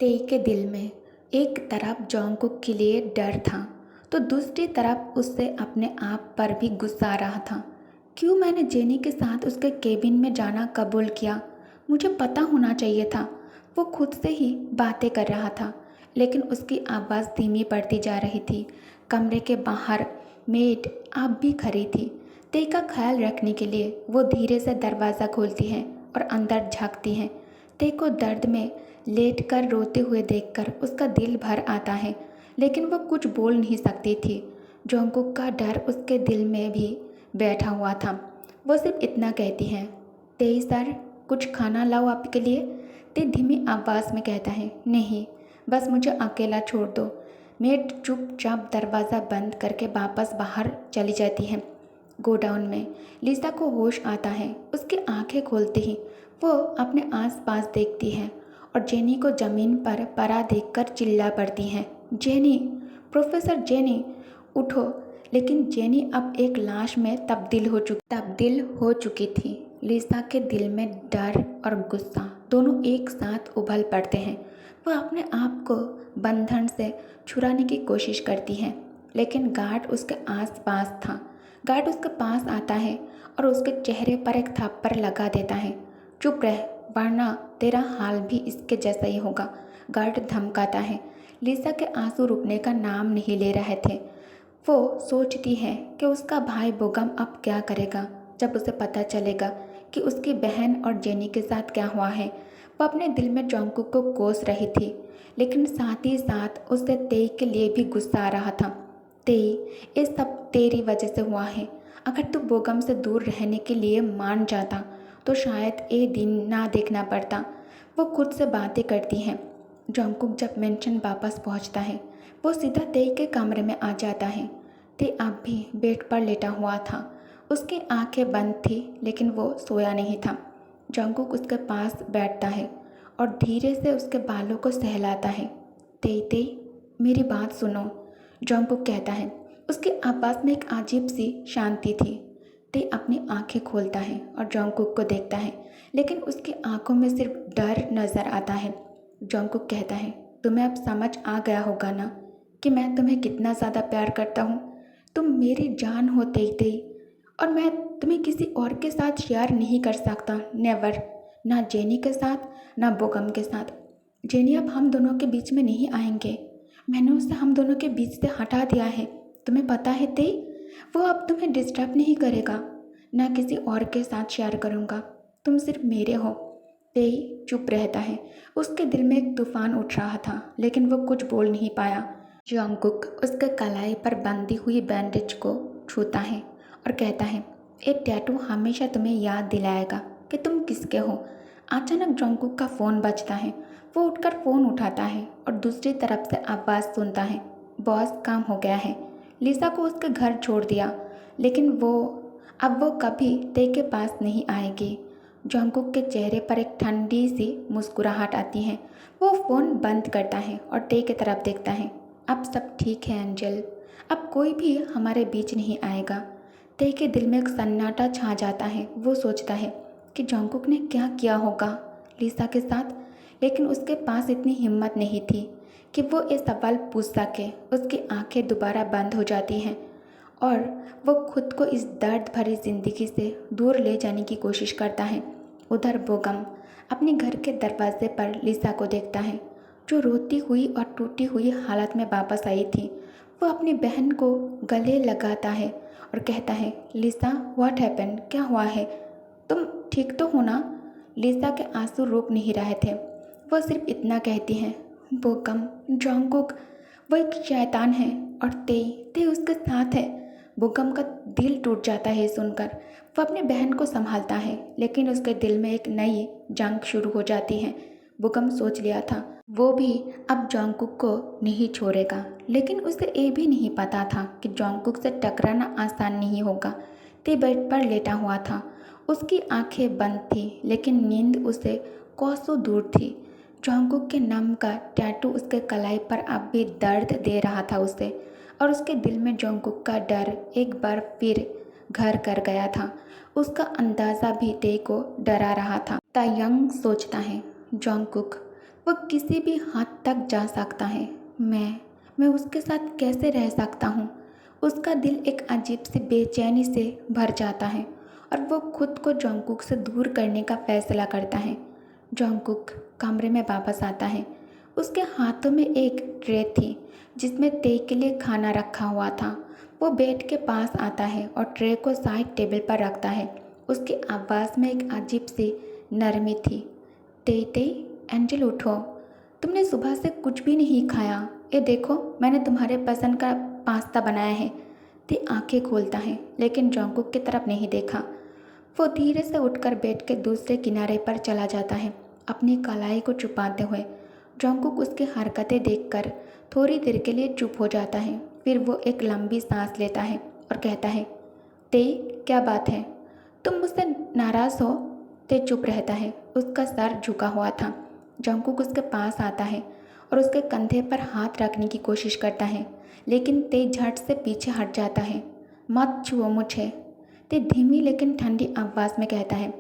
तेई के दिल में एक तरफ जोंगकुक के लिए डर था तो दूसरी तरफ उससे अपने आप पर भी गुस्सा आ रहा था। क्यों मैंने जेनी के साथ उसके केबिन में जाना कबूल किया? मुझे पता होना चाहिए था। वो खुद से ही बातें कर रहा था, लेकिन उसकी आवाज़ धीमी पड़ती जा रही थी। कमरे के बाहर मेड आप भी खड़ी थी। तेई का ख्याल रखने के लिए वो धीरे से दरवाज़ा खोलती है और अंदर झांकती है। तेई को दर्द में लेट कर रोते हुए देखकर उसका दिल भर आता है, लेकिन वह कुछ बोल नहीं सकती थी। जोंगकुक का डर उसके दिल में भी बैठा हुआ था। वो सिर्फ इतना कहती है, तेई सर, कुछ खाना लाओ आपके लिए। ते धीमी आवाज़ में कहता है, नहीं, बस मुझे अकेला छोड़ दो। मेड चुपचाप दरवाज़ा बंद करके वापस बाहर चली जाती है। गोडाउन में लिसा को होश आता है। उसकी आंखें खोलते ही वो अपने आसपास देखती है और जेनी को ज़मीन पर पड़ा देखकर चिल्ला पड़ती है, जेनी, प्रोफेसर जेनी, उठो। लेकिन जेनी अब एक लाश में तब्दील हो चुकी थी। लिसा के दिल में डर और गुस्सा दोनों एक साथ उभल पड़ते हैं। वह अपने आप को बंधन से छुड़ाने की कोशिश करती है, लेकिन गार्ड उसके आसपास था। गार्ड उसके पास आता है और उसके चेहरे पर एक थप्पड़ लगा देता है। चुप रह, वरना तेरा हाल भी इसके जैसा ही होगा, गार्ड धमकाता है। लिसा के आंसू रुकने का नाम नहीं ले रहे थे। वो सोचती है कि उसका भाई बोगम अब क्या करेगा जब उसे पता चलेगा कि उसकी बहन और जेनी के साथ क्या हुआ है। वो अपने दिल में जोंगकुक को कोस रही थी, लेकिन साथ ही साथ उसे तेई के लिए भी गुस्सा आ रहा था। तेई, ये सब तेरी वजह से हुआ है। अगर तू बोगम से दूर रहने के लिए मान जाता तो शायद ये दिन ना देखना पड़ता। वो खुद से बातें करती हैं। जोंगकुक जब मेंशन वापस पहुंचता है, वो सीधा तेई के कमरे में आ जाता है। तेई अब भी बेड पर लेटा हुआ था। उसकी आंखें बंद थी, लेकिन वो सोया नहीं था। जोंगकुक उसके पास बैठता है और धीरे से उसके बालों को सहलाता है। तेई तेई, मेरी बात सुनो, जोंगकुक कहता है। उसकी आवाज़ में एक अजीब सी शांति थी। तेई अपनी आंखें खोलता है और जोंगकुक को देखता है, लेकिन उसकी आंखों में सिर्फ डर नज़र आता है। जोंगकुक कहता है, तुम्हें अब समझ आ गया होगा ना कि मैं तुम्हें कितना ज़्यादा प्यार करता हूँ। तुम मेरी जान हो तेई तेई, और मैं तुम्हें किसी और के साथ शेयर नहीं कर सकता, नेवर। ना जेनी के साथ, ना बोगम के साथ। जेनी अब हम दोनों के बीच में नहीं आएंगे। मैंने उसे हम दोनों के बीच से हटा दिया है। तुम्हें पता है तेई, वो अब तुम्हें डिस्टर्ब नहीं करेगा। ना किसी और के साथ शेयर करूँगा। तुम सिर्फ मेरे हो। तेई चुप रहता है। उसके दिल में एक तूफान उठ रहा था, लेकिन वो कुछ बोल नहीं पाया। जोंगकुक उसके कलाई पर बंधी हुई बैंडेज को छूता है और कहता है, एक टैटू हमेशा तुम्हें याद दिलाएगा कि तुम किसके हो। अचानक जोंगकुक का फ़ोन बजता है। वो उठकर फ़ोन उठाता है और दूसरी तरफ से आवाज़ सुनता है, बॉस, काम हो गया है। लिसा को उसके घर छोड़ दिया, लेकिन अब वो कभी तेई के पास नहीं आएगी। जोंगकुक के चेहरे पर एक ठंडी सी मुस्कुराहट आती है। वो फ़ोन बंद करता है और तेई की तरफ देखता है। अब सब ठीक है एंजल, अब कोई भी हमारे बीच नहीं आएगा। तेई के दिल में एक सन्नाटा छा जाता है। वो सोचता है कि जोंगकुक ने क्या किया होगा लिसा के साथ, लेकिन उसके पास इतनी हिम्मत नहीं थी कि वो ये सवाल पूछ सके। उसकी आंखें दोबारा बंद हो जाती हैं और वो खुद को इस दर्द भरी ज़िंदगी से दूर ले जाने की कोशिश करता है। उधर बोगम अपने घर के दरवाजे पर लिसा को देखता है, जो रोती हुई और टूटी हुई हालत में वापस आई थी। वो अपनी बहन को गले लगाता है और कहता है, लिसा, व्हाट हैपन, क्या हुआ है? तुम ठीक तो हो ना? लिसा के आंसू रुक नहीं रहे थे। वो सिर्फ इतना कहती है, बोगम, जोंगकुक, वो एक शैतान है और तेई उसके साथ है। बोगम का दिल टूट जाता है सुनकर। वो अपनी बहन को संभालता है, लेकिन उसके दिल में एक नई जंग शुरू हो जाती है। बोगम सोच लिया था वो भी अब जोंगकुक को नहीं छोड़ेगा, लेकिन उसे ये भी नहीं पता था कि जोंगकुक से टकराना आसान नहीं होगा। ते बेड पर लेटा हुआ था। उसकी आंखें बंद थी, लेकिन नींद उसे कोसों दूर थी। जोंगकुक के नाम का टैटू उसके कलाई पर अब भी दर्द दे रहा था उसे, और उसके दिल में जोंगकुक का डर एक बार फिर घर कर गया था। उसका अंदाज़ा भी ते को डरा रहा था। तायंग सोचता है, जोंगकुक, वो किसी भी हद तक जा सकता है। मैं उसके साथ कैसे रह सकता हूँ? उसका दिल एक अजीब सी बेचैनी से भर जाता है और वो खुद को जोंगकुक से दूर करने का फैसला करता है। जोंगकुक कमरे में वापस आता है। उसके हाथों में एक ट्रे थी जिसमें ते के लिए खाना रखा हुआ था। वो बेड के पास आता है और ट्रे को साइड टेबल पर रखता है। उसकी आवाज़ में एक अजीब सी नरमी थी। ते ते, एंजल उठो, तुमने सुबह से कुछ भी नहीं खाया। ये देखो, मैंने तुम्हारे पसंद का पास्ता बनाया है। ते आंखें खोलता है लेकिन जोंगकुक की तरफ नहीं देखा। वो धीरे से उठकर बेड के दूसरे किनारे पर चला जाता है, अपनी कलाई को छुपाते हुए। जोंगकुक उसकी हरकतें देखकर थोड़ी देर के लिए चुप हो जाता है। फिर वो एक लंबी सांस लेता है और कहता है, ते, क्या बात है? तुम मुझसे नाराज़ हो? ते चुप रहता है, उसका सर झुका हुआ था। जोंगकुक उसके पास आता है और उसके कंधे पर हाथ रखने की कोशिश करता है, लेकिन ते झट से पीछे हट जाता है। मत छुओ मुझे, ते धीमी लेकिन ठंडी आवाज़ में कहता है।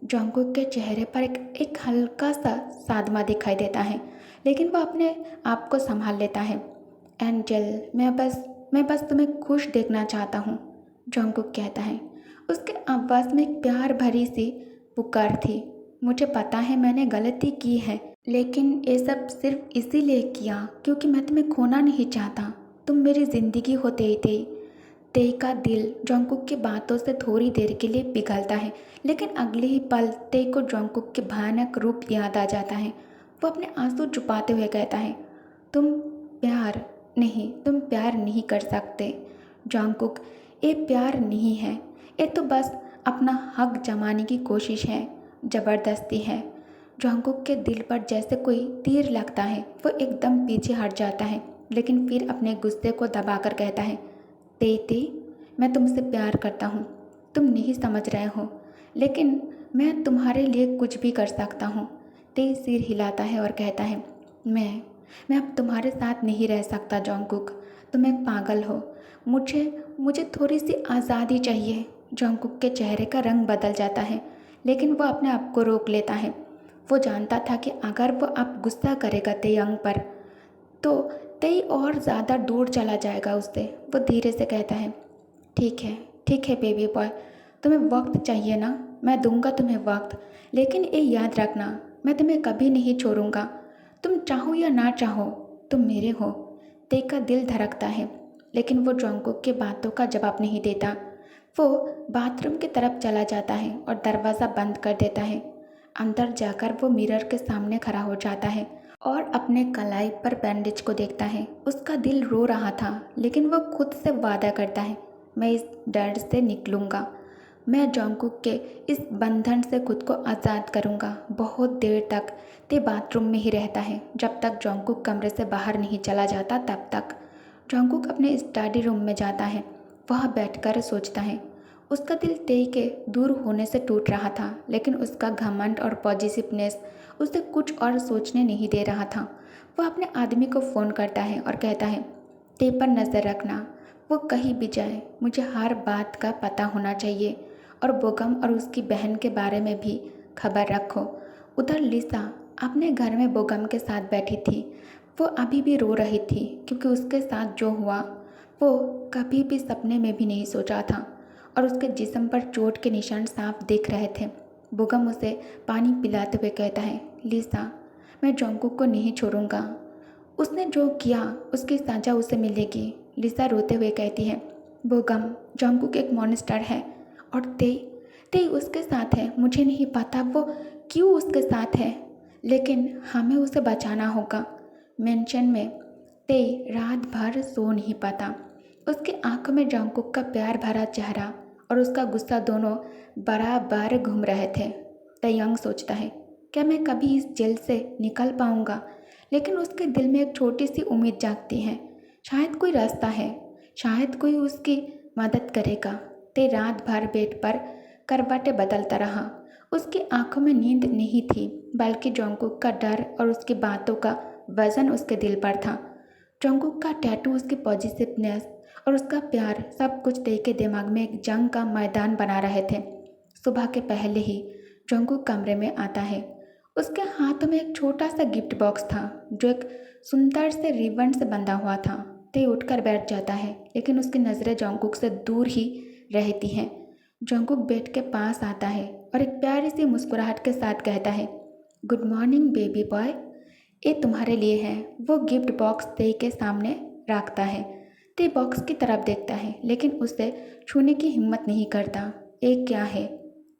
जोंगकुक के चेहरे पर एक हल्का सा सादमा दिखाई देता है, लेकिन वह अपने आप को संभाल लेता है। एंजल, मैं बस तुम्हें खुश देखना चाहता हूँ, जोंगकुक कहता है। उसके आवाज़ में एक प्यार भरी सी पुकार थी। मुझे पता है मैंने गलती की है, लेकिन ये सब सिर्फ इसीलिए किया क्योंकि मैं तुम्हें खोना नहीं चाहता। तुम मेरी ज़िंदगी हो ते। ते का दिल जोंगकुक की बातों से थोड़ी देर के लिए पिघलता है, लेकिन अगले ही पल ते को जोंगकुक के भयानक रूप याद आ जाता है। वो अपने आंसू छुपाते हुए कहता है, तुम प्यार नहीं कर सकते जोंगकुक। ये प्यार नहीं है, ये तो बस अपना हक जमाने की कोशिश है, ज़बरदस्ती है। जोंगकुक के दिल पर जैसे कोई तीर लगता है। वो एकदम पीछे हट जाता है, लेकिन फिर अपने गुस्से को दबाकर कहता है, ते, मैं तुमसे प्यार करता हूँ, तुम नहीं समझ रहे हो, लेकिन मैं तुम्हारे लिए कुछ भी कर सकता हूँ। ते सिर हिलाता है और कहता है, मैं अब तुम्हारे साथ नहीं रह सकता जोंगकुक, तुम एक पागल हो। मुझे थोड़ी सी आज़ादी चाहिए। जोंगकुक के चेहरे का रंग बदल जाता है, लेकिन वो अपने आप को रोक लेता है। वो जानता था कि अगर वो अब गुस्सा करेगा तेयंग पर तो तेई और ज़्यादा दूर चला जाएगा उससे। वो धीरे से कहता है, ठीक है बेबी बॉय, तुम्हें वक्त चाहिए ना, मैं दूंगा तुम्हें वक्त, लेकिन ये याद रखना, मैं तुम्हें कभी नहीं छोड़ूंगा। तुम चाहो या ना चाहो, तुम मेरे हो। ते का दिल धड़कता है, लेकिन वो जोंगकुक की बातों का जवाब नहीं देता। वो बाथरूम की तरफ चला जाता है और दरवाज़ा बंद कर देता है। अंदर जाकर वो मिरर के सामने खड़ा हो जाता है और अपने कलाई पर बैंडेज को देखता है। उसका दिल रो रहा था, लेकिन वो खुद से वादा करता है, मैं इस डर से निकलूँगा। मैं जोंगकुक के इस बंधन से खुद को आज़ाद करूँगा। बहुत देर तक ते बाथरूम में ही रहता है, जब तक जोंगकुक कमरे से बाहर नहीं चला जाता तब तक। जोंगकुक अपने स्टडी रूम में जाता है। वहाँ बैठकर सोचता है। उसका दिल ते के दूर होने से टूट रहा था, लेकिन उसका घमंड और पॉजिटिवनेस उसे कुछ और सोचने नहीं दे रहा था। वह अपने आदमी को फ़ोन करता है और कहता है, ते पर नज़र रखना, वो कहीं भी जाए, मुझे हर बात का पता होना चाहिए, और बोगम और उसकी बहन के बारे में भी खबर रखो। उधर लिसा अपने घर में बोगम के साथ बैठी थी। वो अभी भी रो रही थी क्योंकि उसके साथ जो हुआ वो कभी भी सपने में भी नहीं सोचा था, और उसके जिस्म पर चोट के निशान साफ दिख रहे थे। बोगम उसे पानी पिलाते हुए कहता है, लिसा, मैं जोंगकुक को नहीं छोड़ूंगा, उसने जो किया उसकी सजा उसे मिलेगी। लिसा रोते हुए कहती है, बोगम, जोंगकुक एक मॉन्स्टर है और ते उसके साथ है। मुझे नहीं पता वो क्यों उसके साथ है, लेकिन हमें उसे बचाना होगा। मेंशन में ते रात भर सो नहीं पाता। उसकी आंखों में जोंगकुक का प्यार भरा चेहरा और उसका गुस्सा दोनों बराबर घूम रहे थे। तयंग सोचता है, क्या मैं कभी इस जेल से निकल पाऊंगा? लेकिन उसके दिल में एक छोटी सी उम्मीद जागती है, शायद कोई रास्ता है, शायद कोई उसकी मदद करेगा। ते रात भर बेड पर करवटें बदलता रहा। उसकी आंखों में नींद नहीं थी, बल्कि जोंगकुक का डर और उसकी बातों का वजन उसके दिल पर था। जोंगकुक का टैटू, उसकी पॉजिटिवनेस और उसका प्यार सब कुछ ते के दिमाग में एक जंग का मैदान बना रहे थे। सुबह के पहले ही जोंगकुक कमरे में आता है। उसके हाथ में एक छोटा सा गिफ्ट बॉक्स था जो एक सुंदर से रिबन से बंधा हुआ था। ते उठकर बैठ जाता है लेकिन उसकी नज़रें जोंगकुक से दूर ही रहती हैं। जोंगकुक बेड के पास आता है और एक प्यारी सी मुस्कुराहट के साथ कहता है, गुड मॉर्निंग बेबी बॉय, ये तुम्हारे लिए है। वो गिफ्ट बॉक्स ते के सामने रखता है। ते बॉक्स की तरफ देखता है लेकिन उसे छूने की हिम्मत नहीं करता। ये क्या है?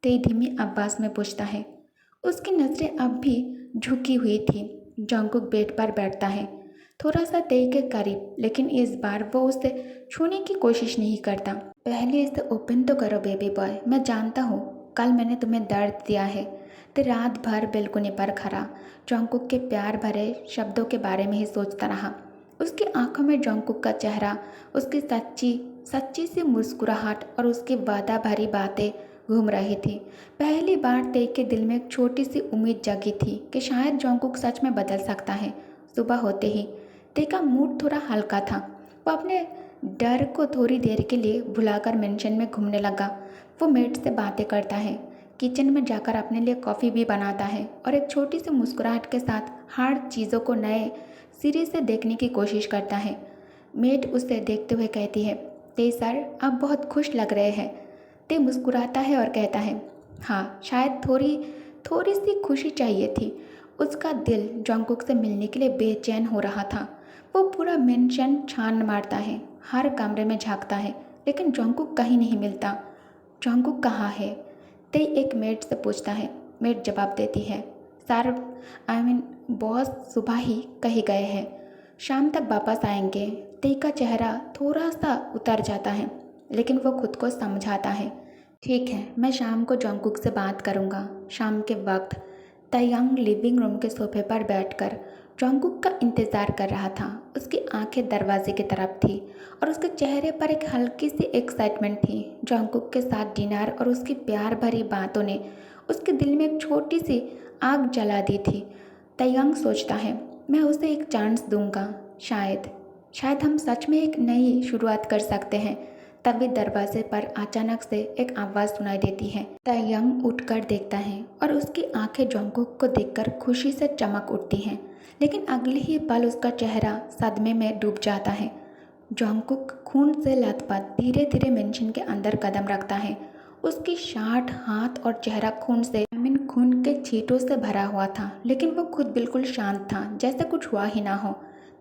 ते धीमी आवाज़ में पूछता है। उसकी नज़रें अब भी झुकी हुई थी। जोंगकुक बेड पर बैठता है, थोड़ा सा तेई के करीब, लेकिन इस बार वो उसे छूने की कोशिश नहीं करता। पहले इसे ओपन तो करो बेबी बॉय। मैं जानता हूँ कल मैंने तुम्हें दर्द दिया है। ते रात भर बेलकुनी पर खड़ा जोंगकुक के प्यार भरे शब्दों के बारे में ही सोचता रहा। उसकी आंखों में जोंगकुक का चेहरा, उसकी सच्ची सच्ची सी मुस्कुराहट और उसकी वादा भरी बातें घूम रही थी। पहली बार ते के दिल में एक छोटी सी उम्मीद जगी थी कि शायद जोंगकुक सच में बदल सकता है। सुबह होते ही ते का मूड थोड़ा हल्का था। वो अपने डर को थोड़ी देर के लिए भुलाकर मेंशन में घूमने लगा। वो मेड से बातें करता है, किचन में जाकर अपने लिए कॉफ़ी भी बनाता है और एक छोटी सी मुस्कुराहट के साथ हर चीज़ों को नए सिरे से देखने की कोशिश करता है। मेड उसे देखते हुए कहती है, ते सर आप बहुत खुश लग रहे हैं। ते मुस्कुराता है और कहता है, हाँ शायद थोड़ी थोड़ी सी खुशी चाहिए थी। उसका दिल जोंगकुक से मिलने के लिए बेचैन हो रहा था। वो पूरा मेंशन छान मारता है, हर कमरे में झांकता है, लेकिन जोंगकुक कहीं नहीं मिलता। जोंगकुक कहाँ है? ते एक मेड से पूछता है। मेड जवाब देती है, सर बॉस सुबह ही कहीं गए हैं, शाम तक वापस आएंगे। ते का चेहरा थोड़ा सा उतर जाता है लेकिन वो खुद को समझाता है, ठीक है मैं शाम को जोंगकुक से बात करूँगा। शाम के वक्त तयंग लिविंग रूम के सोफे पर बैठकर जोंगकुक का इंतज़ार कर रहा था। उसकी आंखें दरवाजे की तरफ थी और उसके चेहरे पर एक हल्की सी एक्साइटमेंट थी। जोंगकुक के साथ डिनर और उसकी प्यार भरी बातों ने उसके दिल में एक छोटी सी आग जला दी थी। तयंग सोचता है, मैं उसे एक चांस दूंगा, शायद शायद हम सच में एक नई शुरुआत कर सकते हैं। तभी दरवाजे पर अचानक से एक आवाज़ सुनाई देती है। तयंग उठकर देखता है और उसकी आंखें जोंगकुक को देखकर खुशी से चमक उठती हैं, लेकिन अगले ही पल उसका चेहरा सदमे में डूब जाता है। जोंगकुक खून से लथपथ धीरे धीरे मेंशन के अंदर कदम रखता है। उसकी शर्ट, हाथ और चेहरा खून से खून के छींटों से भरा हुआ था, लेकिन वो खुद बिल्कुल शांत था, जैसे कुछ हुआ ही ना हो।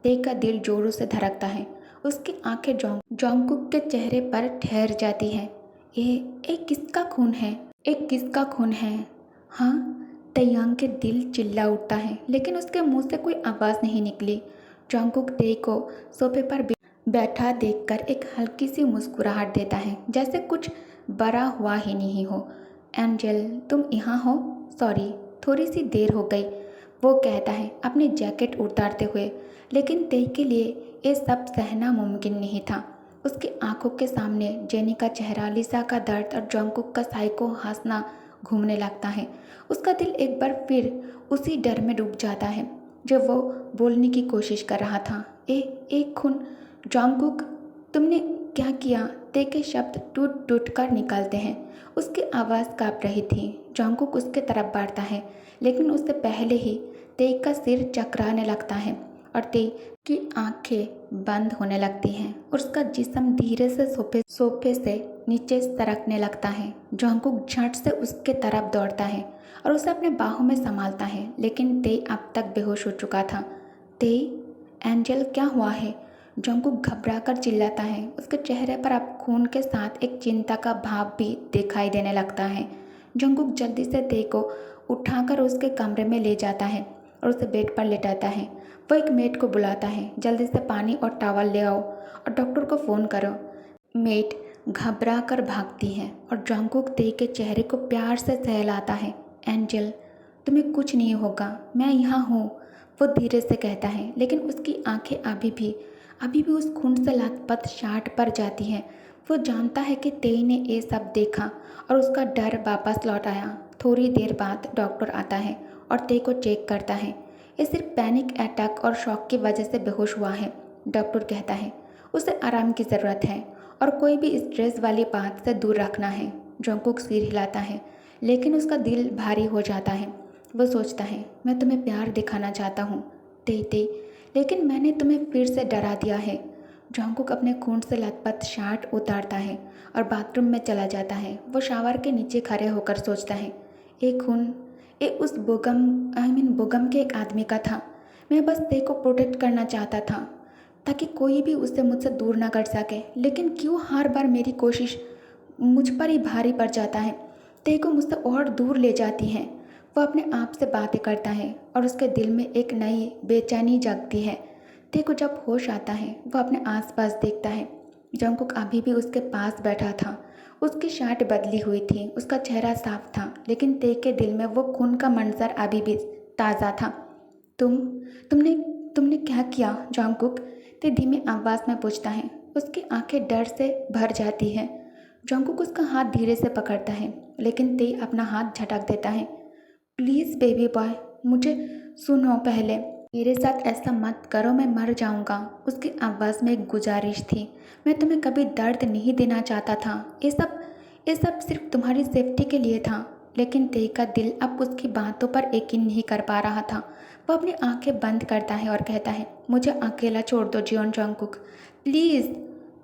तेई का दिल जोरों से धड़कता है। उसकी आंखें जोंगकुक के चेहरे पर ठहर जाती हैं। ये किसका खून है? एक किसका खून है? हाँ, तैयांग के दिल चिल्ला उठता है लेकिन उसके मुंह से कोई आवाज़ नहीं निकली। जोंगकुक तेई को सोफे पर बैठा देखकर एक हल्की सी मुस्कुराहट देता है, जैसे कुछ बड़ा हुआ ही नहीं हो। एंजल तुम यहाँ हो? सॉरी थोड़ी सी देर हो गई, वो कहता है अपनी जैकेट उतारते हुए। लेकिन तेई के लिए ये सब सहना मुमकिन नहीं था। उसकी आंखों के सामने जेनी का चेहरा, लिसा का दर्द और जोंगकुक का साइको हंसना घूमने लगता है। उसका दिल एक बार फिर उसी डर में डूब जाता है जो वो बोलने की कोशिश कर रहा था। एक खून, जोंगकुक तुमने क्या किया? ते के शब्द टूट टूट कर निकलते हैं। उसकी आवाज़ काँप रही थी। जोंगकुक उसके तरफ बढ़ता है लेकिन उससे पहले ही ते का सिर चकराने लगता है और ते की आंखें बंद होने लगती हैं। उसका जिस्म धीरे से सोफे से नीचे सरकने लगता है। जोंगकुक झट से उसके तरफ दौड़ता है और उसे अपने बाहों में संभालता है, लेकिन ते अब तक बेहोश हो चुका था। ते, एंजल क्या हुआ है? जोंगकुक घबराकर चिल्लाता है। उसके चेहरे पर अब खून के साथ एक चिंता का भाव भी दिखाई देने लगता है। जोंगकुक जल्दी से ते को उठाकर उसके कमरे में ले जाता है और उसे बेड पर लेटाता है। वो एक मेड को बुलाता है, जल्दी से पानी और टॉवल ले आओ और डॉक्टर को फ़ोन करो। मेड घबरा कर भागती है और जोंगकुक ते के चेहरे को प्यार से सहलाता है। एंजल तुम्हें कुछ नहीं होगा, मैं यहाँ हूँ, वो धीरे से कहता है, लेकिन उसकी आंखें अभी भी उस खून से लथपथ शार्ट पर जाती हैं। वो जानता है कि तेई ने ये सब देखा और उसका डर वापस लौट आया। थोड़ी देर बाद डॉक्टर आता है और तेई को चेक करता है। ये सिर्फ पैनिक अटैक और शॉक की वजह से बेहोश हुआ है। डॉक्टर कहता है उसे आराम की ज़रूरत है और कोई भी स्ट्रेस वाली बात से दूर रखना है। जोंगकुक सिर हिलाता है लेकिन उसका दिल भारी हो जाता है। वो सोचता है, मैं तुम्हें प्यार दिखाना चाहता हूँ ते ते, लेकिन मैंने तुम्हें फिर से डरा दिया है। जॉन्गकुक अपने खून से लथपथ शर्ट उतारता है और बाथरूम में चला जाता है। वो शावर के नीचे खड़े होकर सोचता है, एक खून ये उस बुगम के एक आदमी का था। मैं बस ते को प्रोटेक्ट करना चाहता था ताकि कोई भी उससे मुझसे दूर ना कर सके, लेकिन क्यों हर बार मेरी कोशिश मुझ पर ही भारी पड़ जाता है। ते को मुझसे और दूर ले जाती है। वो अपने आप से बातें करता है और उसके दिल में एक नई बेचैनी जगती है। ते को जब होश आता है वो अपने आसपास देखता है। जंगकुक अभी भी उसके पास बैठा था। उसकी शर्ट बदली हुई थी, उसका चेहरा साफ था, लेकिन ते के दिल में वो खून का मंजर अभी भी ताज़ा था। तुम तुमने तुमने क्या किया जंगकुक? ते धीमी आवाज़ में पूछता है। उसकी आंखें डर से भर जाती हैं। जंगकुक उसका हाथ धीरे से पकड़ता है, लेकिन ते अपना हाथ झटक देता है। प्लीज़ बेबी बॉय, मुझे सुनो पहले। मेरे साथ ऐसा मत करो, मैं मर जाऊंगा। उसकी आवाज़ में एक गुजारिश थी। मैं तुम्हें कभी दर्द नहीं देना चाहता था। ये सब सिर्फ तुम्हारी सेफ्टी के लिए था। लेकिन ते का दिल अब उसकी बातों पर यकीन नहीं कर पा रहा था। वो अपनी आंखें बंद करता है और कहता है, मुझे अकेला छोड़ दो जियोन जंगकुक, प्लीज़।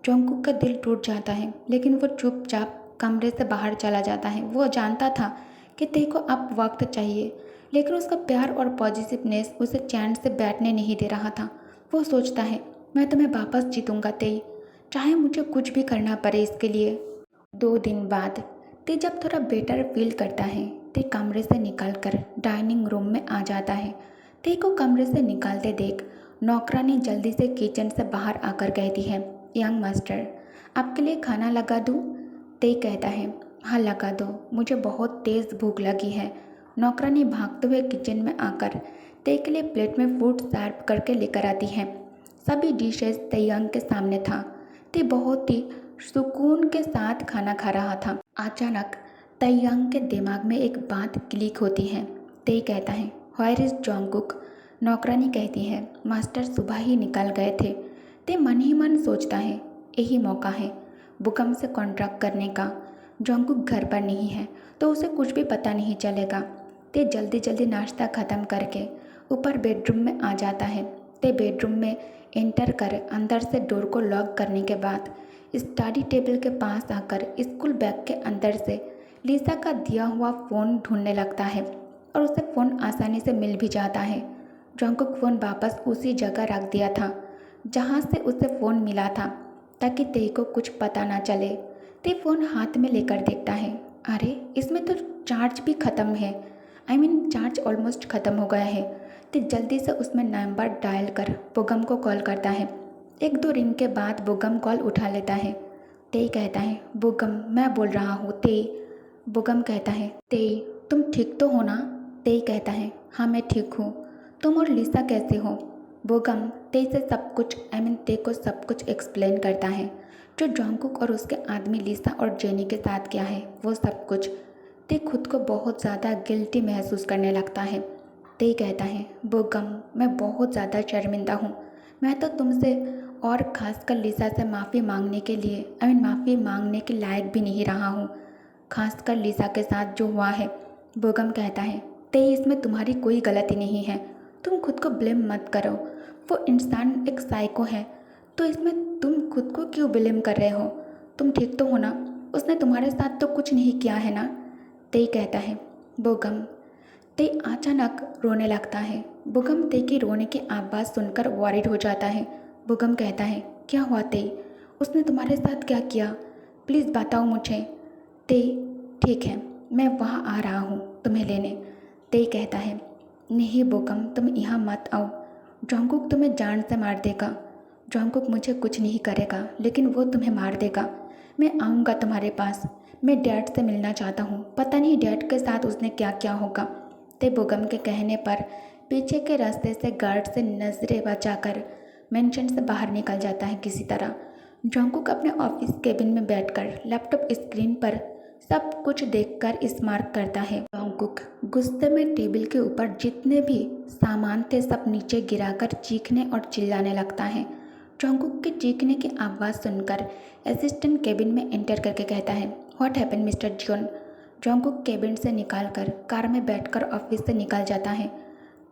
जंगकुक का दिल टूट जाता है, लेकिन वो चुपचाप कमरे से बाहर चला जाता है। वो जानता था कि ते को अब वक्त चाहिए, लेकिन उसका प्यार और पॉजिटिवनेस उसे चैन से बैठने नहीं दे रहा था। वो सोचता है, मैं तुम्हें वापस जीतूंगा ते, चाहे मुझे कुछ भी करना पड़े इसके लिए। 2 दिन बाद ते जब थोड़ा बेटर फील करता है, ते कमरे से निकलकर डाइनिंग रूम में आ जाता है। ते को कमरे से निकलते देख नौकरानी जल्दी से किचन से बाहर आकर कहती है, यंग मास्टर, आपके लिए खाना लगा दूँ? ते कहता है, हाँ लगा दो, मुझे बहुत तेज़ भूख लगी है। नौकरानी भागते हुए किचन में आकर ते के लिए प्लेट में फूड सर्व करके लेकर आती है। सभी डिशेस तैयंग के सामने था। ते बहुत ही सुकून के साथ खाना खा रहा था। अचानक तैयंग के दिमाग में एक बात क्लिक होती है। ते कहता है, व्हेयर इज जंगकुक? नौकरानी कहती है, मास्टर सुबह ही निकल गए थे। ते मन ही मन सोचता है, यही मौका है बुकम से कॉन्ट्रैक्ट करने का। जंगकुक घर पर नहीं है तो उसे कुछ भी पता नहीं चलेगा। ते जल्दी जल्दी नाश्ता ख़त्म करके ऊपर बेडरूम में आ जाता है। ते बेडरूम में एंटर कर अंदर से डोर को लॉक करने के बाद स्टडी टेबल के पास आकर स्कूल बैग के अंदर से लिसा का दिया हुआ फ़ोन ढूंढने लगता है और उसे फ़ोन आसानी से मिल भी जाता है। जंगकुक फ़ोन वापस उसी जगह रख दिया था जहाँ से उसे फ़ोन मिला था, ताकि ते को कुछ पता ना चले। ते फ़ोन हाथ में लेकर देखता है, अरे इसमें तो चार्ज भी ख़त्म है। चार्ज ऑलमोस्ट ख़त्म हो गया है। ते जल्दी से उसमें नंबर डायल कर बुगम को कॉल करता है। 1-2 रिंग के बाद बुगम कॉल उठा लेता है। ते कहता है, बुगम मैं बोल रहा हूँ ते। बुगम कहता है, ते तुम ठीक तो हो ना? ते कहता है, हाँ मैं ठीक हूँ। तुम और लिसा कैसे हो? बुगम ते से सब कुछ ते को सब कुछ एक्सप्लेन करता है, जो जंगकुक और उसके आदमी लिसा और जेनी के साथ किया है वो सब कुछ। ते खुद को बहुत ज़्यादा गिल्टी महसूस करने लगता है। ते कहता है, बुगम मैं बहुत ज़्यादा शर्मिंदा हूँ। मैं तो तुमसे और ख़ासकर लिसा से माफ़ी मांगने के लायक भी नहीं रहा हूँ, खासकर लिसा के साथ जो हुआ है। बुगम कहता है, ते इसमें तुम्हारी कोई गलती नहीं है, तुम खुद को ब्लेम मत करो। वो इंसान एक साइको है, तो इसमें तुम खुद को क्यों ब्लेम कर रहे हो? तुम ठीक तो हो ना? उसने तुम्हारे साथ तो कुछ नहीं किया है ना? ते कहता है, बुगम। ते अचानक रोने लगता है। बुगम ते की रोने की आवाज़ सुनकर वॉरिड हो जाता है। बुगम कहता है, क्या हुआ ते? उसने तुम्हारे साथ क्या किया? प्लीज़ बताओ मुझे। ते ठीक है, मैं वहाँ आ रहा हूँ तुम्हें लेने। ते कहता है, नहीं बुगम तुम यहाँ मत आओ, जंगकुक तुम्हें जान से मार देगा। जंगकुक मुझे कुछ नहीं करेगा, लेकिन वो तुम्हें मार देगा। मैं आऊँगा तुम्हारे पास। मैं डैड से मिलना चाहता हूँ, पता नहीं डैड के साथ उसने क्या क्या होगा। ते बुगम के कहने पर पीछे के रास्ते से गार्ड से नजरें बचाकर मेंशन से बाहर निकल जाता है किसी तरह। जंगकुक अपने ऑफिस केबिन में बैठकर लैपटॉप स्क्रीन पर सब कुछ देखकर स्मार्ट करता है। जंगकुक गुस्से में टेबल के ऊपर जितने भी सामान थे सब नीचे गिराकर चीखने और चिल्लाने लगता है। जंगकुक के चीखने की आवाज़ सुनकर असिस्टेंट केबिन में एंटर करके कहता है, what happen mister John? Jungkook cabin से निकालकर कार में बैठकर ऑफिस से निकल जाता है।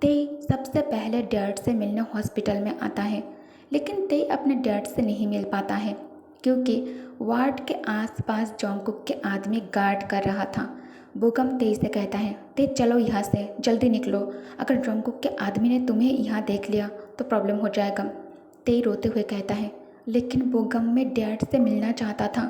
ते सबसे पहले डैड से मिलने हॉस्पिटल में आता है, लेकिन ते अपने डैड से नहीं मिल पाता है क्योंकि वार्ड के आसपास जोंगकुक के आदमी गार्ड कर रहा था। बोगम तेई से कहता है, ते चलो यहाँ से, जल्दी निकलो, अगर जोंगकुक के आदमी ने तुम्हें यहाँ देख लिया तो प्रॉब्लम हो जाएगा। ते रोते हुए कहता है, लेकिन बोगम मैं डैड से मिलना चाहता था।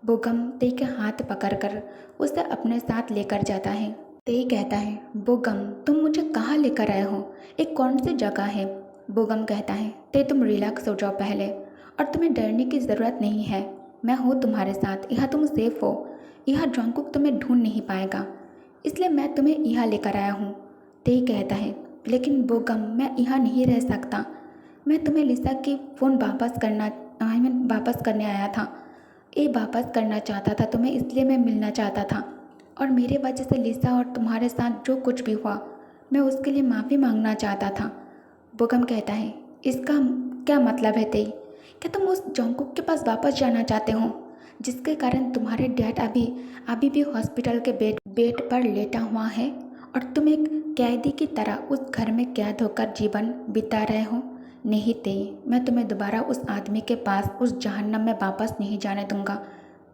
बोगम ते के हाथ पकड़कर उसे अपने साथ लेकर जाता है। ते कहता है, बोगम तुम मुझे कहाँ लेकर आए हो, एक कौन सी जगह है? बोगम कहता है, ते तुम रिलैक्स हो जाओ पहले, और तुम्हें डरने की ज़रूरत नहीं है, मैं हूँ तुम्हारे साथ, यहाँ तुम सेफ हो, यहाँ जोंगकुक तुम्हें ढूंढ नहीं पाएगा, इसलिए मैं तुम्हें यहाँ लेकर आया हूँ। ते कहता है, लेकिन बोगम मैं यहाँ नहीं रह सकता, मैं तुम्हें लिसा की फ़ोन वापस करने आया था, ये वापस करना चाहता था तुम्हें, इसलिए मैं मिलना चाहता था, और मेरे वजह से लिसा और तुम्हारे साथ जो कुछ भी हुआ मैं उसके लिए माफ़ी मांगना चाहता था। बोगम कहता है, इसका क्या मतलब है तेई? क्या तुम उस जोंगकुक के पास वापस जाना चाहते हो जिसके कारण तुम्हारे डैड अभी भी हॉस्पिटल के बेड पर लेटा हुआ है और तुम एक कैदी की तरह उस घर में कैद होकर जीवन बिता रहे हो? नहीं तेई, मैं तुम्हें दोबारा उस आदमी के पास उस जहन्नम में वापस नहीं जाने दूंगा।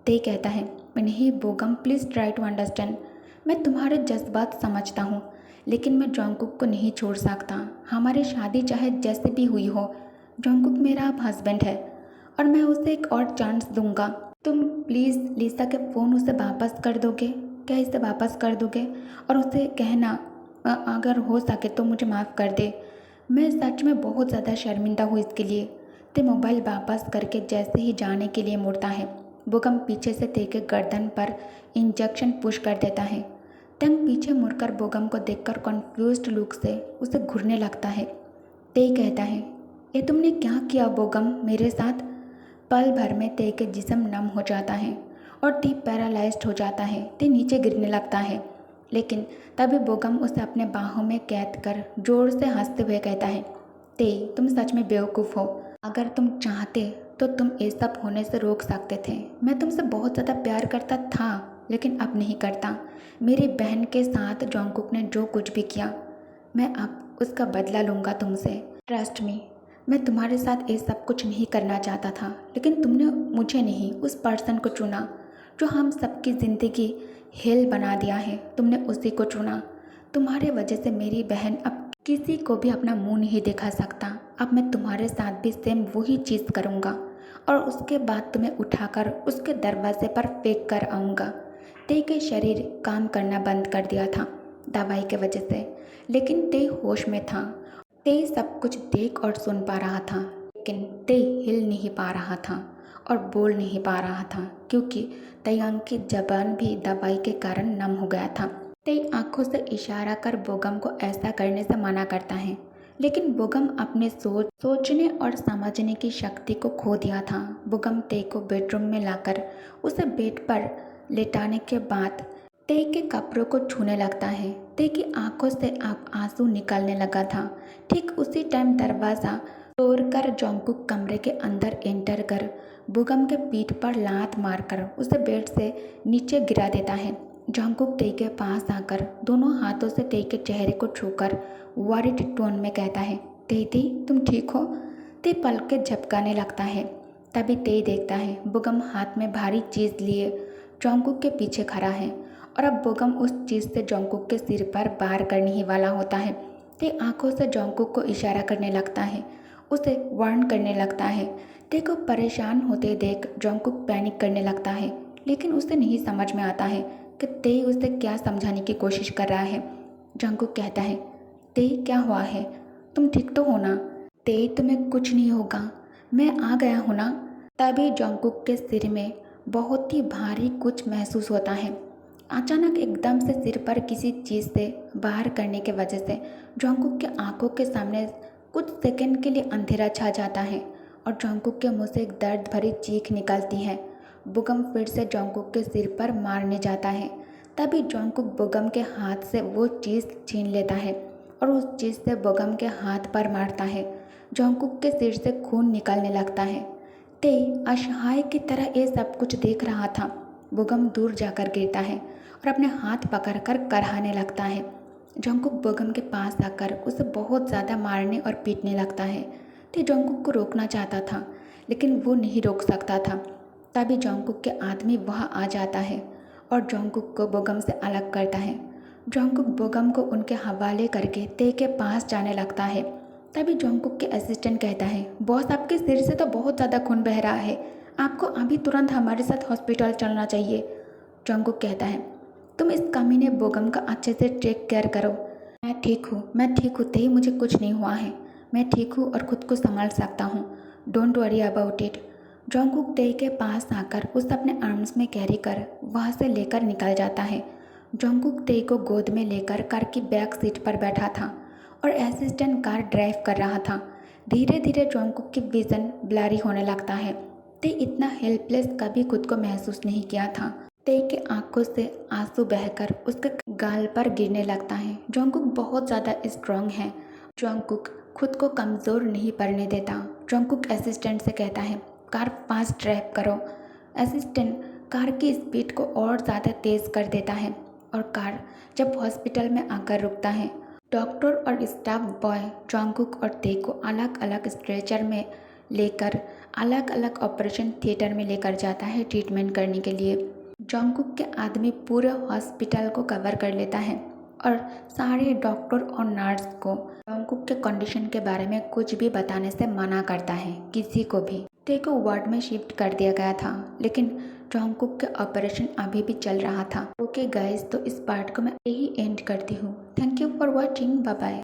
ते कहता है, नहीं बोगम प्लीज़ ट्राई टू अंडरस्टैंड, मैं तुम्हारे जज्बात समझता हूँ, लेकिन मैं जोंगकुक को नहीं छोड़ सकता, हमारी शादी चाहे जैसे भी हुई हो, जोंगकुक मेरा अब हस्बैंड है और मैं उसे एक और चांस दूंगा। तुम प्लीज़ लिसा के फ़ोन उसे वापस कर दोगे क्या? इसे वापस कर दोगे और उसे कहना अगर हो सके तो मुझे माफ़ कर दे, मैं सच में बहुत ज़्यादा शर्मिंदा हूँ इसके लिए। ते मोबाइल वापस करके जैसे ही जाने के लिए मुड़ता है, बोगम पीछे से ते के गर्दन पर इंजेक्शन पुश कर देता है। तंग पीछे मुड़कर बोगम को देखकर कॉन्फ्यूज्ड लुक से उसे घूरने लगता है। ते कहता है, ये तुमने क्या किया बोगम मेरे साथ? पल भर में ते के जिस्म नम हो जाता है और ते पैरालाइज्ड हो जाता है, ते नीचे गिरने लगता है। लेकिन तभी बोगम उसे अपने बाहों में कैद कर जोर से हंसते हुए कहता है, ते तुम सच में बेवकूफ़ हो, अगर तुम चाहते तो तुम ये सब होने से रोक सकते थे। मैं तुमसे बहुत ज़्यादा प्यार करता था, लेकिन अब नहीं करता। मेरी बहन के साथ जोंगकुक ने जो कुछ भी किया, मैं अब उसका बदला लूँगा तुमसे। ट्रस्ट मी, मैं तुम्हारे साथ ये सब कुछ नहीं करना चाहता था, लेकिन तुमने मुझे नहीं, उस पर्सन को चुना जो हम सबकी ज़िंदगी हेल बना दिया है, तुमने उसी को चुना। तुम्हारे वजह से मेरी बहन अब किसी को भी अपना मुंह नहीं दिखा सकता। अब मैं तुम्हारे साथ भी सेम वही चीज़ करूँगा और उसके बाद तुम्हें उठाकर उसके दरवाजे पर फेंक कर आऊँगा। ते के शरीर काम करना बंद कर दिया था दवाई के वजह से, लेकिन ते होश में था। ते सब कुछ देख और सुन पा रहा था, लेकिन ते हिल नहीं पा रहा था और बोल नहीं पा रहा था क्योंकि तयंग की जबान भी दवाई के कारण नम हो गया था। ते आंखों से इशारा कर बोगम को ऐसा करने से मना करता है, लेकिन बोगम अपने सोचने और समझने की शक्ति को खो दिया था। बोगम ते को बेडरूम में लाकर उसे बेड पर लेटाने के बाद ते के कपड़ों को छूने लगता है। ते की आंखों से अब आंसू निकलने लगा था। ठीक उसी टाइम दरवाज़ा तोड़कर जोंगकुक कमरे के अंदर एंटर कर बोगम के पीठ पर लात मारकर उसे बेड से नीचे गिरा देता है। जोंगकुक ते के पास आकर दोनों हाथों से ते के चेहरे को छूकर वरिड टोन में कहता है, ते तुम ठीक हो? ते पलकें झपकाने लगता है। तभी ते देखता है बोगम हाथ में भारी चीज़ लिए जोंगकुक के पीछे खड़ा है और अब बोगम उस चीज़ से जोंगकुक के सिर पर वार करने ही वाला होता है। ते आंखों से जोंगकुक को इशारा करने लगता है, उसे वार्न करने लगता है। ते को परेशान होते देख जोंगकुक पैनिक करने लगता है, लेकिन उसे नहीं समझ में आता है कि ते उसे क्या समझाने की कोशिश कर रहा है। जोंगकुक कहता है, ते क्या हुआ है, तुम ठीक तो हो ना? ते तुम्हें कुछ नहीं होगा, मैं आ गया हूँ ना? तभी जोंगकुक के सिर में बहुत ही भारी कुछ महसूस होता है। अचानक एकदम से सिर पर किसी चीज़ से बाहर करने के वजह से जोंगकुक के आंखों के सामने कुछ सेकंड के लिए अंधेरा छा जाता है और जोंगकुक के मुंह से एक दर्द भरी चीख निकलती है। बोगम फिर से जोंगकुक के सिर पर मारने जाता है। तभी जोंगकुक बोगम के हाथ से वो चीज़ छीन लेता है और उस चीज़ से बोगम के हाथ पर मारता है। जोंगकुक के सिर से खून निकलने लगता है। ते असहाय की तरह ये सब कुछ देख रहा था। बोगम दूर जाकर गिरता है और अपने हाथ पकड़कर कराहने लगता है। जंगकुक बोगम के पास आकर उसे बहुत ज़्यादा मारने और पीटने लगता है। ते जंगकुक को रोकना चाहता था लेकिन वो नहीं रोक सकता था। तभी जंगकुक के आदमी वहाँ आ जाता है और जंगकुक को बोगम से अलग करता है। जंगकुक बोगम को उनके हवाले करके ते के पास जाने लगता है। तभी जंगकुक के असिस्टेंट कहता है, बॉस आपके सिर से तो बहुत ज़्यादा खून बह रहा है, आपको अभी तुरंत हमारे साथ हॉस्पिटल चलना चाहिए। जंगकुक कहता है, तुम इस कमीने बोगम का अच्छे से टेक केयर करो। मैं ठीक हूँ ते, मुझे कुछ नहीं हुआ है, मैं ठीक हूँ और खुद को संभाल सकता हूँ, don't worry about it. Jungkook ते के पास आकर उसे अपने आर्म्स में कैरी कर वहाँ से लेकर निकल जाता है। जंगकुक ते को गोद में लेकर कार की बैक सीट पर बैठा था और असिस्टेंट कार ड्राइव कर रहा था। धीरे धीरे जंगकुक की विजन ब्लरी होने लगता है। ते इतना हेल्पलेस कभी खुद को महसूस नहीं किया था। ते के आंखों से आंसू बहकर उसके गाल पर गिरने लगता है। जंगकुक बहुत ज़्यादा स्ट्रांग है। जंगकुक खुद को कमज़ोर नहीं पड़ने देता। जंगकुक असिस्टेंट से कहता है, कार फास्ट ड्राइव करो। असिस्टेंट कार की स्पीड को और ज़्यादा तेज़ कर देता है और कार जब हॉस्पिटल में आकर रुकता है, डॉक्टर और स्टाफ बॉय जंगकुक और ते को अलग अलग स्ट्रेचर में लेकर अलग अलग ऑपरेशन थिएटर में लेकर जाता है ट्रीटमेंट करने के लिए। जंगकुक के आदमी पूरे हॉस्पिटल को कवर कर लेता है और सारे डॉक्टर और नर्स को जंगकुक के कंडीशन के बारे में कुछ भी बताने से मना करता है, किसी को भी। ते को वार्ड में शिफ्ट कर दिया गया था लेकिन जंगकुक के ऑपरेशन अभी भी चल रहा था। ओके गाइस, तो इस पार्ट को मैं यही एंड करती हूँ। Thank you for watching, bye bye.